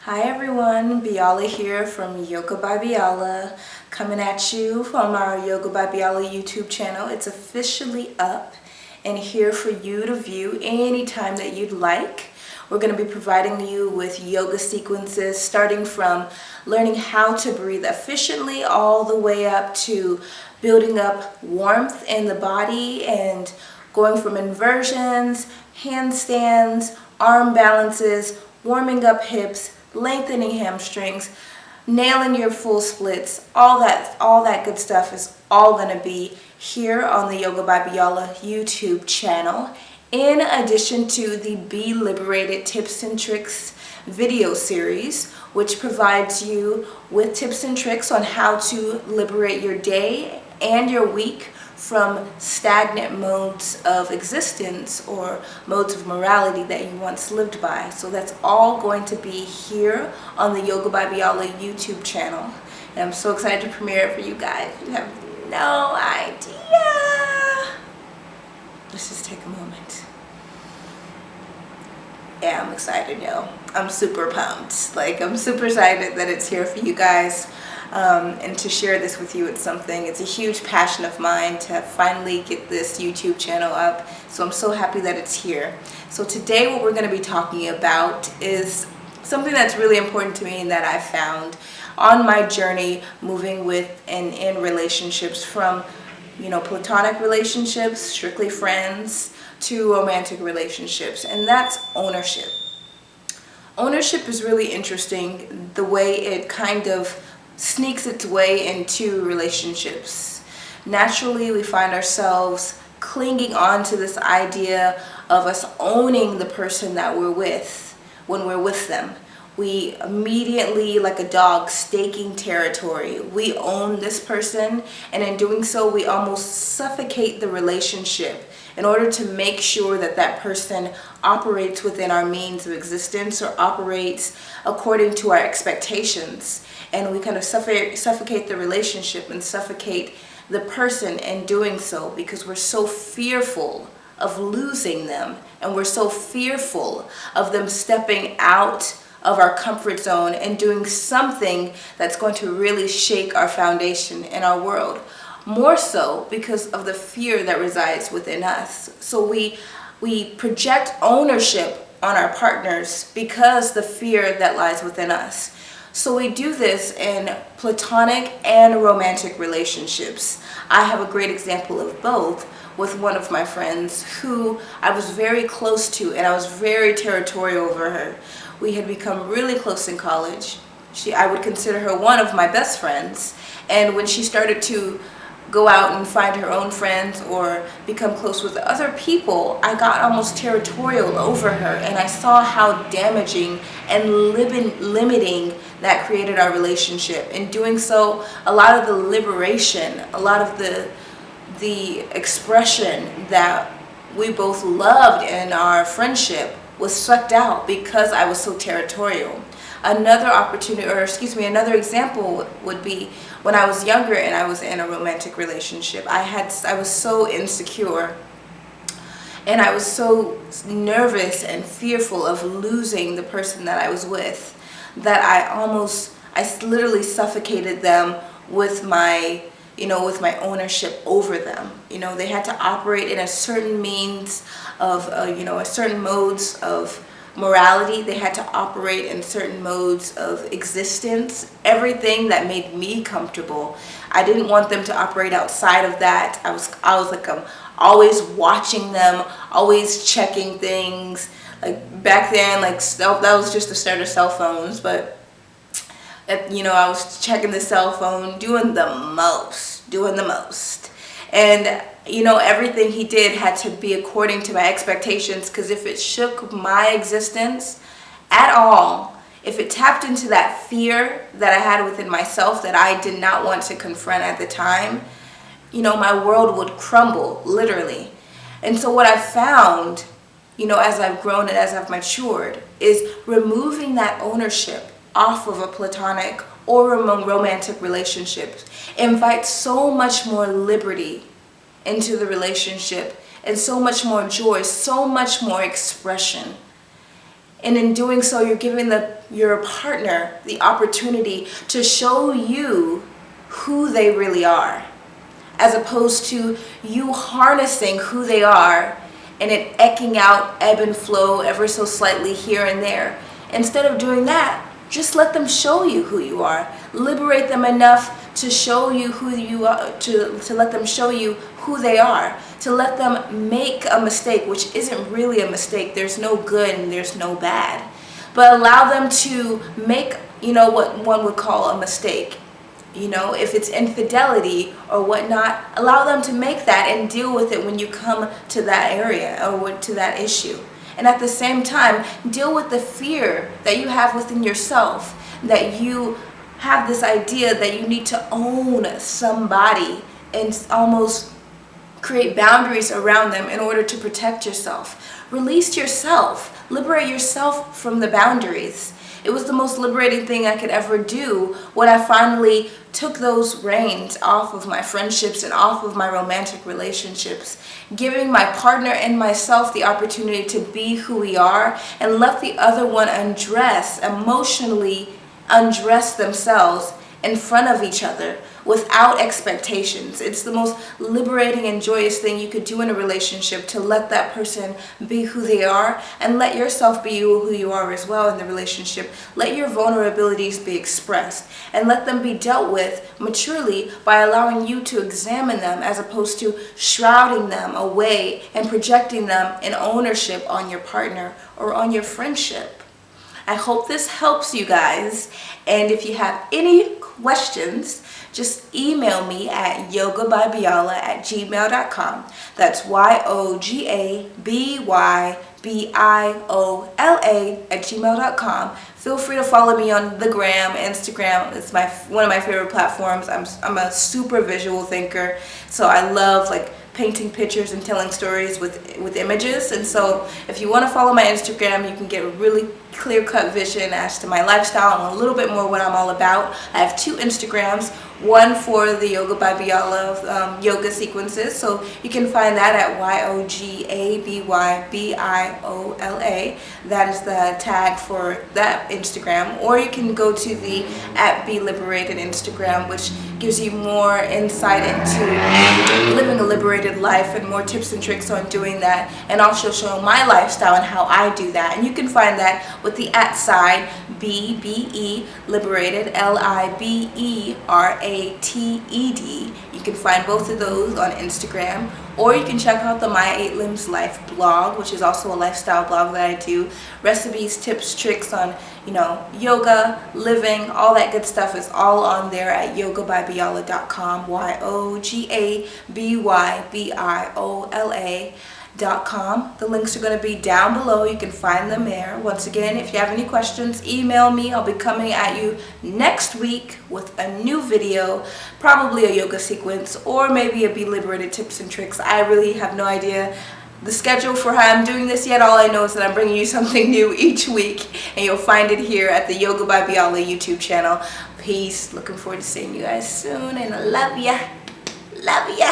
Hi everyone, Biala here from Yoga by Biala, coming at you from our Yoga by Biala YouTube channel. It's officially up and here for you to view anytime that you'd like. We're going to be providing you with yoga sequences starting from learning how to breathe efficiently all the way up to building up warmth in the body and going from inversions, handstands, arm balances, warming up hips, lengthening hamstrings, nailing your full splits, all that good stuff is all going to be here on the Yoga by Biala YouTube channel, in addition to the Be Liberated Tips and Tricks video series, which provides you with tips and tricks on how to liberate your day and your week from stagnant modes of existence or modes of morality that you once lived by. So that's all going to be here on the Yoga by Biala YouTube channel. And I'm so excited to premiere it for you guys. You have no idea. Let's just take a moment. Yeah, I'm excited, yo. I'm super pumped. I'm super excited that it's here for you guys. And to share this with you, it's a huge passion of mine to finally get this YouTube channel up. So I'm so happy that it's here. So today what we're going to be talking about is something that's really important to me and that I found on my journey moving with and in relationships, from platonic relationships, strictly friends, to romantic relationships, and that's ownership. Ownership is really interesting, the way it kind of sneaks its way into relationships. Naturally, we find ourselves clinging on to this idea of us owning the person that we're with when we're with them. We immediately, like a dog, staking territory. We own this person, and in doing so, we almost suffocate the relationship in order to make sure that that person operates within our means of existence or operates according to our expectations. And we kind of suffocate the relationship and suffocate the person in doing so, because we're so fearful of losing them, and we're so fearful of them stepping out of our comfort zone and doing something that's going to really shake our foundation in our world. More so because of the fear that resides within us. So we project ownership on our partners because the fear that lies within us. So we do this in platonic and romantic relationships. I have a great example of both with one of my friends who I was very close to, and I was very territorial over her. We had become really close in college. I would consider her one of my best friends. And when she started to go out and find her own friends or become close with other people, I got almost territorial over her, and I saw how damaging and limiting that created our relationship. In doing so, a lot of the liberation, a lot of the expression that we both loved in our friendship was sucked out because I was so territorial. Another example would be when I was younger and I was in a romantic relationship. I was so insecure, and I was so nervous and fearful of losing the person that I was with, that I literally suffocated them with my ownership over them. They had to operate in a certain means of, a certain modes of morality. They had to operate in certain modes of existence. Everything that made me comfortable, I didn't want them to operate outside of that. I was always watching them, always checking things. Like back then, that was just the start of cell phones, but I was checking the cell phone, doing the most. And everything he did had to be according to my expectations, because if it shook my existence at all, if it tapped into that fear that I had within myself that I did not want to confront at the time, my world would crumble, literally. And so what I found, as I've grown and as I've matured, is removing that ownership off of a platonic or romantic relationship invites so much more liberty into the relationship, and so much more joy, so much more expression. And in doing so, you're giving your partner the opportunity to show you who they really are, as opposed to you harnessing who they are and it eking out ebb and flow ever so slightly here and there. Instead of doing that, just let them show you who you are. Liberate them enough to show you who you are, to let them show you who they are, to let them make a mistake, which isn't really a mistake. There's no good and there's no bad. But allow them to make, what one would call a mistake. If it's infidelity or whatnot, allow them to make that and deal with it when you come to that area or to that issue. And at the same time, deal with the fear that you have within yourself, that you have this idea that you need to own somebody and almost create boundaries around them in order to protect yourself. Release yourself. Liberate yourself from the boundaries. It was the most liberating thing I could ever do when I finally took those reins off of my friendships and off of my romantic relationships, giving my partner and myself the opportunity to be who we are and let the other one emotionally undress themselves in front of each other without expectations. It's the most liberating and joyous thing you could do in a relationship, to let that person be who they are and let yourself be who you are as well in the relationship. Let your vulnerabilities be expressed and let them be dealt with maturely by allowing you to examine them, as opposed to shrouding them away and projecting them in ownership on your partner or on your friendship. I hope this helps you guys, and if you have any questions, just email me at yogabyBiola@gmail.com. That's YOGABYBIOLA@gmail.com. Feel free to follow me on the gram, Instagram. It's one of my favorite platforms. I'm a super visual thinker, so I love painting pictures and telling stories with images. And so if you want to follow my Instagram, you can get a really clear-cut vision as to my lifestyle and a little bit more what I'm all about. I have 2 Instagrams, one for the Yoga by Biola yoga sequences, so you can find that at YOGABYBIOLA. That is the tag for that Instagram. Or you can go to the @BeLiberated Instagram, which gives you more insight into living a liberated life and more tips and tricks on doing that, and also show my lifestyle and how I do that. And you can find that with the @ BBE Liberated, LIBERATED. You can find both of those on Instagram, or you can check out the My 8 Limbs Life blog, which is also a lifestyle blog that I do. Recipes, tips, tricks on yoga, living, all that good stuff is all on there at yogabyBiola.com. YOGABYBIOLA.com. The links are going to be down below. You can find them there. Once again, if you have any questions, email me. I'll be coming at you next week with a new video, probably a yoga sequence or maybe a Be Liberated tips and tricks. I really have no idea the schedule for how I'm doing this yet. All I know is that I'm bringing you something new each week, and you'll find it here at the Yoga by Biola YouTube channel. Peace. Looking forward to seeing you guys soon, and I love ya. Love ya.